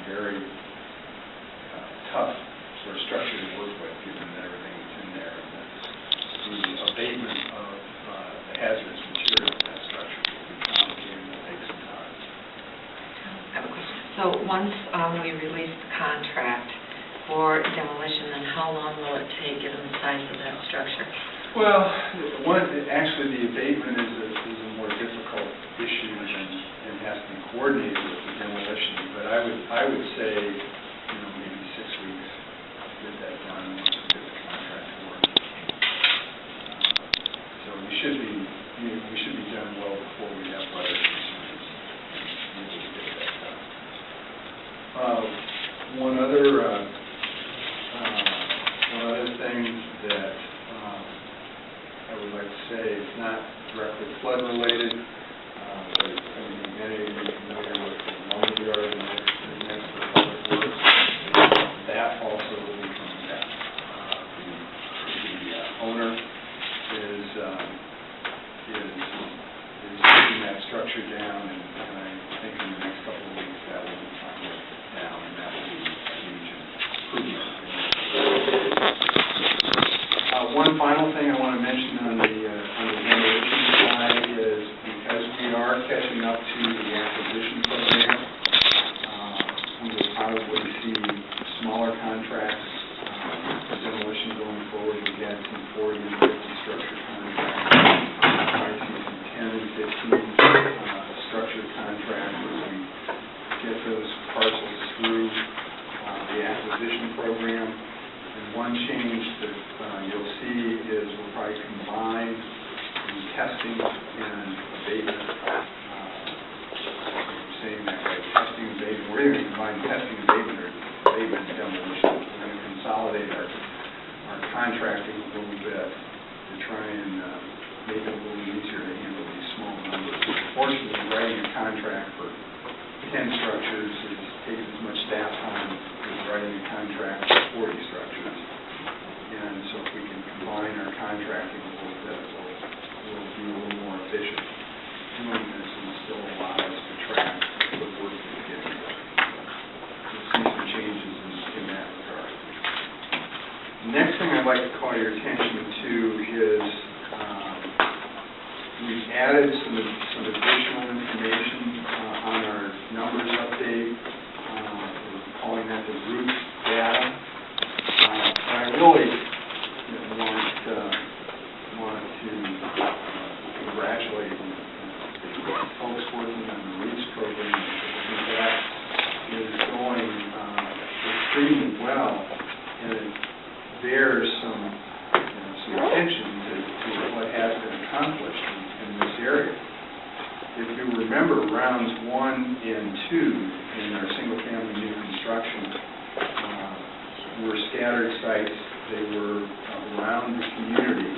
very tough sort of structure to work with, given everything that's in there. The abatement of the hazardous material in that structure will be complicated and will take some time. I have a question. So once we release the contract for demolition, then how long will it take given the size of that structure? Well, actually the abatement is a more difficult issue and has to be coordinated with the demolition. But I would say, maybe 6 weeks to get that done once we get the contract to work. So we should be done well before we have weather concerns. And able to get that done. One other thing that I would like to say, it's not directly flood related, but many of you are familiar with the lumberyard next to the public works. That also will be coming back. The owner is taking that structure down, and I think in the next couple of weeks that will be finally down, and that will be a huge improvement. One final thing I want to mention on the demolition side is, because we are catching up to the acquisition program, we will probably see smaller contracts for demolition going forward. We had some 40 and 50 structure contracts. I see some 10 and 15 structure contracts as we get those parcels through the acquisition program. And one change that you'll see is we'll probably combine the testing and abatement. I'm saying that right, testing and abatement. We're going to combine testing and abatement, or abatement and demolition. We're going to consolidate our contracting a little bit to try and make it a little easier to handle these small numbers. Unfortunately, writing a contract for 10 structures takes as much staff time as writing a contract for 40 structures. And so if we can combine our contracting a little bit, we'll be a little more efficient doing this and still allow us to track the work that's getting done. You'll see some changes in that regard. The next thing I'd like to call your attention to is we've added some additional information on our numbers update. We're calling that the root data. I really want to congratulate the folks working on the roots program. I think that is going extremely well, and it bears some attention to what has been accomplished in this area. If you remember, rounds 1 and 2 in our single-family new construction were scattered sites. They were around the community,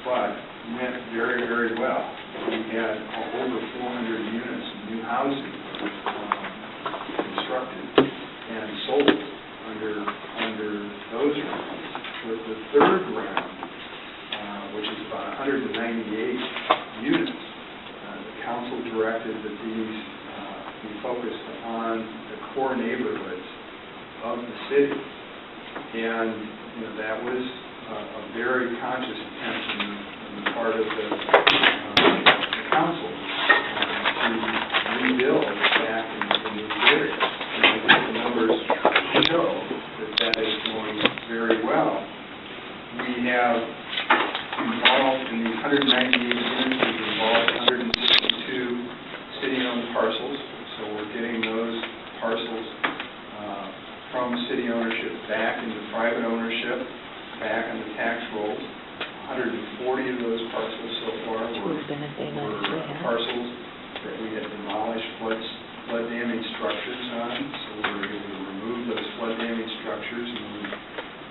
but went very, very well. We had over 400 units of new housing constructed and sold under those rounds. With the third round, which is about 198 units, the council directed that these be focused on the core neighborhoods of the city. And that was a very conscious attempt on the part of the council to rebuild back in these areas. And I think the numbers show that is going very well. We have involved in these 198 units, we've involved 162 city-owned parcels. So we're getting those parcels from city ownership back into private ownership, back on the tax rolls. 140 of those parcels so far were parcels that we had demolished flood damaged structures on. So we were able to remove those flood damaged structures, and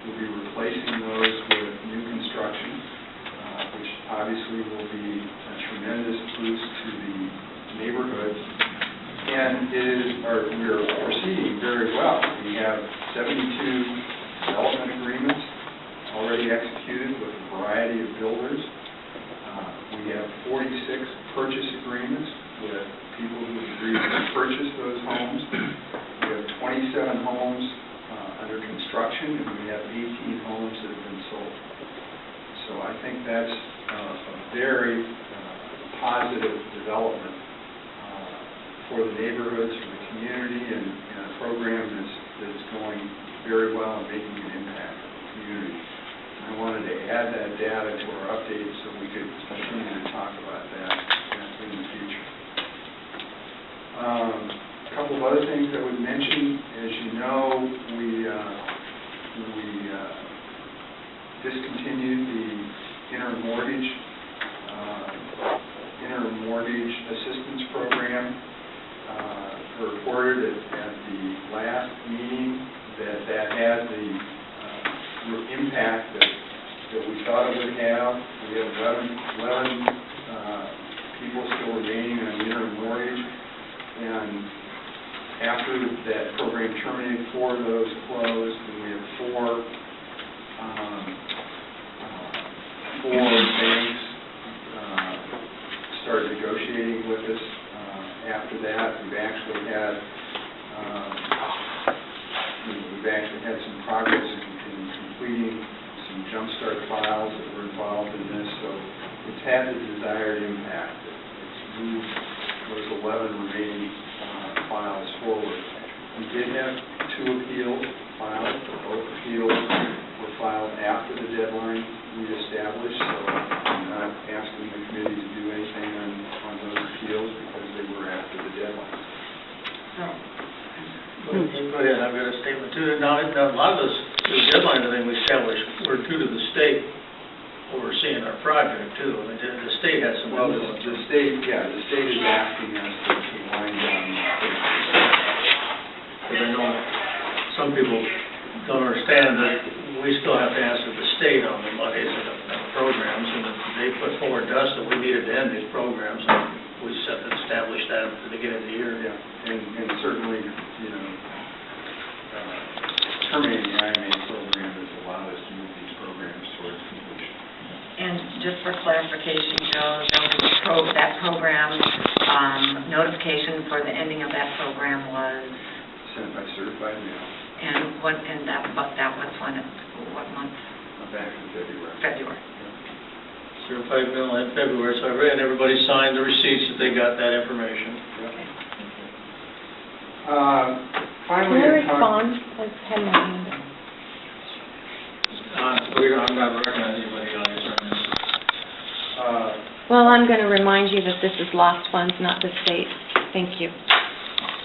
we'll be replacing those with new construction, which obviously will be a tremendous boost to the neighborhoods. And we're proceeding very well. We have 72 development agreements already executed with a variety of builders. We have 46 purchase agreements with people who agreed to purchase those homes. We have 27 homes under construction, and we have 18 homes that have been sold. So I think that's a very positive development for the neighborhoods, for the community, and a program that's going very well and making an impact on the community. I wanted to add that data to our update so we could continue to talk about that in the future. A couple of other things I would mention. As you know, we discontinued the interim mortgage assistance program. Reported at the last meeting that had the impact that we thought it would have. We have 11 people still remaining on the interim mortgage, and after that program terminated, 4 of those closed, and we have 4 banks started negotiating with us. After that, we've actually had some progress in completing some jumpstart files that were involved in this, so it's had the desired impact. It's moved those 11 remaining files forward. We did have 2 appeals filed, but both appeals were filed after the deadline we established, so I'm not asking the committee to do anything on those appeals because they were after the deadline. Go ahead, I've got a statement too. Now, a lot of this deadline that we established were due to the state overseeing our project too. I mean, the state has some. Well, the state is asking us to wind down. But I know some people don't understand that we still have to answer the state on the monies and the programs, and they put forward to us that we needed to end these programs, and we established that at the beginning of the year. Yeah, and certainly, terminating the IMA program has allowed us to move these programs towards completion. And just for clarification, Joe, that program, notification for the ending of that program was? Sent by certified mail. And what month? Back in February. February. Yeah. Certified mail in February, so I read everybody signed the receipts that they got that information. Okay. Finally, Can I respond? I've had my hand up. I'm not recognizing anybody on this right now. Well, I'm going to remind you that this is lost funds, not the state. Thank you.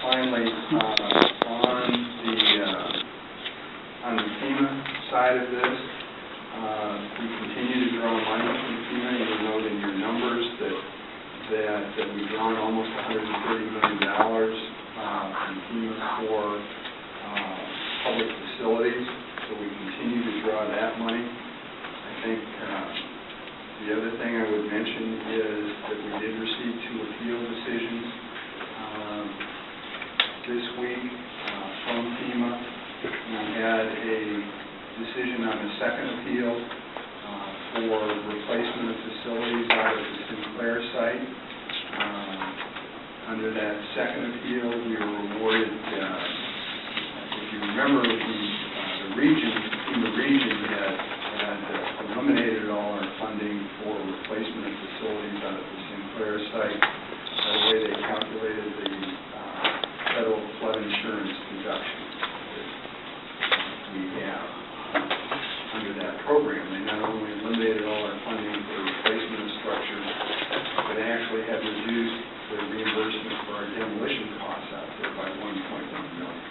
Finally, on the FEMA side of this, we continue to draw money from FEMA. You'll note in your numbers that we've drawn almost $130 million from FEMA for public facilities. So we continue to draw that money. I think the other thing I would mention is that we did receive 2 appeal decisions this week from FEMA. We had a decision on the second appeal for replacement of facilities out at the Sinclair site. Under that second appeal, we were awarded, if you remember, the FEMA region had eliminated all our funding for replacement of facilities out at the Sinclair site. The way they calculated the federal flood insurance deduction that we have under that program. They not only eliminated all our funding for replacement of structures, but they actually had reduced the reimbursement for our demolition costs out there by $1.1 million.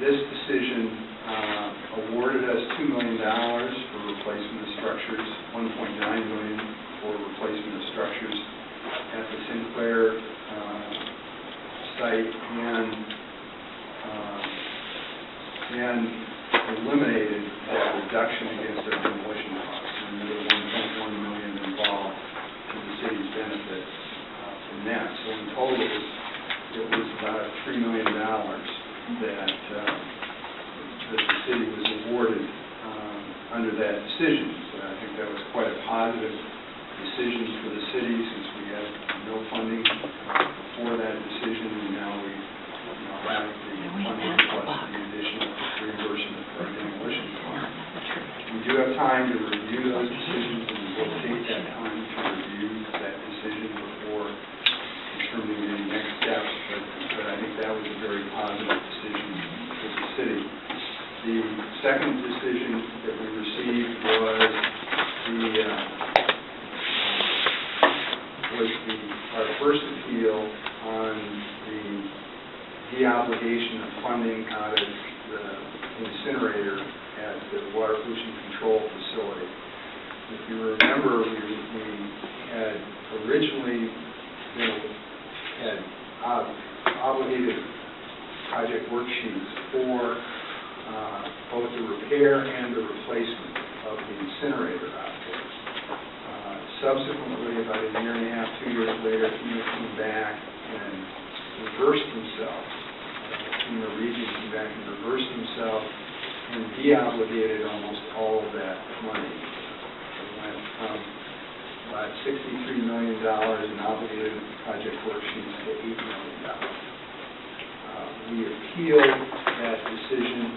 This decision awarded us $2 million for replacement of structures, $1.9 million for replacement of structures at the Sinclair site, and eliminated that reduction against our demolition costs. Another $1.1 million involved to the city's benefit from that. So in total, it was about $3 million that the city was awarded under that decision. So I think that was quite a positive decisions for the city, since we had no funding for that decision, and now we have the funding plus the additional reimbursement for our demolition fund. We do have time to review those decisions, and we'll take that time to review that decision before determining any next steps, but I think that was a very positive decision for the city. The second decision that we received was our first appeal on the deobligation of funding out of the incinerator at the water pollution control facility. If you remember, we had originally had obligated project worksheets for both the repair and the replacement of the incinerator out there. Subsequently, about a year and a half, 2 years later, FEMA came back and reversed himself. FEMA region came back and reversed himself and deobligated almost all of that money. It went from about $63 million in obligated project worksheets to $8 million. We appealed that decision,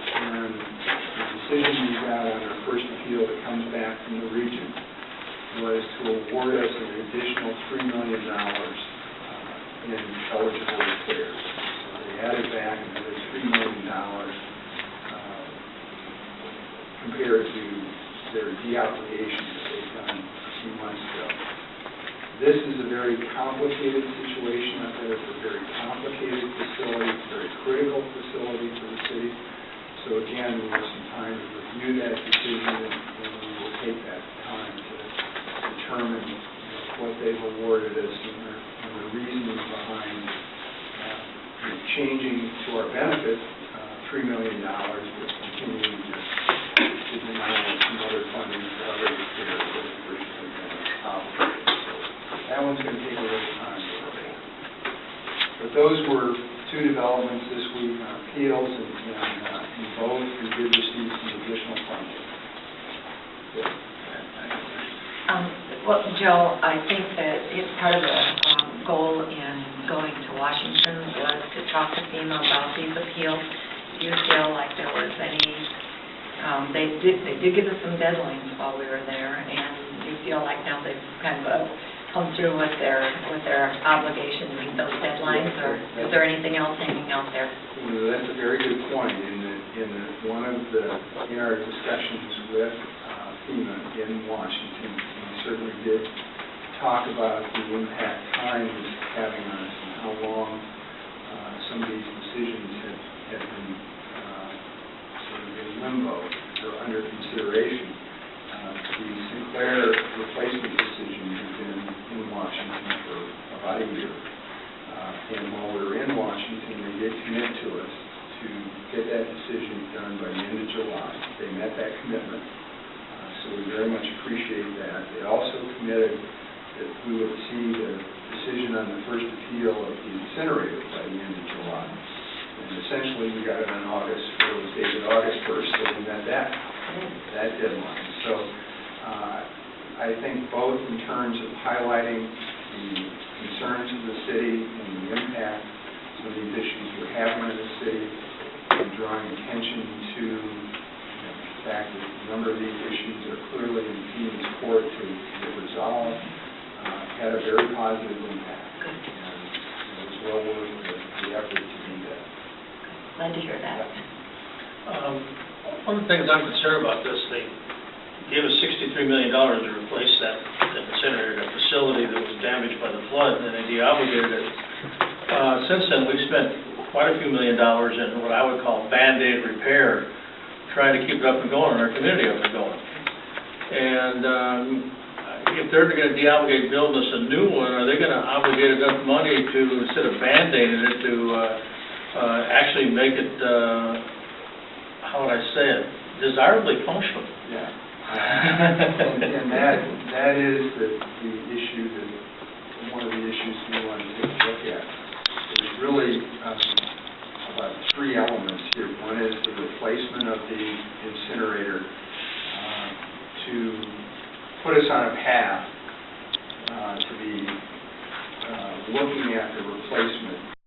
and the decision we got on our first appeal that comes back from the region was to award us an additional $3 million in eligible repairs. So they added back another $3 million compared to their deobligation that they've done a few months ago. This is a very complicated situation out there. It's a very complicated facility. It's a very critical facility for the city. So again, we have some time to review that decision, and we will take that time to determine what they've awarded us and the reasoning behind changing to our benefit $3 million, but continuing to deny some other funding for other repairs that have originally been obligated. So that one's going to take a little time to look at. But those were two developments this week on appeals, and in both we did receive some additional funding. Well, Joe, I think that part of the goal in going to Washington was to talk to FEMA about these appeals. Do you feel like there was any, they did give us some deadlines while we were there, and do you feel like now they've kind of come through with their obligation to meet those deadlines, or is there anything else hanging out there? Well, that's a very good point. In our discussions with FEMA in Washington, we certainly did talk about the impact time is having on us and how long some of these decisions have been sort of in limbo or under consideration. The Sinclair replacement decision has been in Washington for about a year. And while we were in Washington, they did commit to us to get that decision done by the end of July. They met that commitment. So we very much appreciate that. They also committed that we would see the decision on the first appeal of the incinerator by the end of July. And essentially, we got it on August, it was dated August 1st, so we met that deadline. So I think both in terms of highlighting the concerns of the city and the impact some of these issues we're having in the city, and drawing attention to the fact that a number of these issues are clearly in FEMA's court to get resolved, had a very positive impact. And it was well worth the effort to do that. Glad to hear that. One of the things I'm concerned about this, they gave us $63 million to replace that incinerator, that facility that was damaged by the flood, and they deobligated it. Since then, we've spent quite a few $1 million in what I would call Band-Aid repair, trying to keep it up and going, and our community up and going. And if they're going to deobligate, build us a new one, are they going to obligate enough money to, instead of Band-Aiding it, to actually make it, how would I say it, desirably functional? Yeah. And that is the issue, one of the issues we want to take a look at. There's really about three elements here. One is the replacement of the incinerator to put us on a path to be looking at the replacement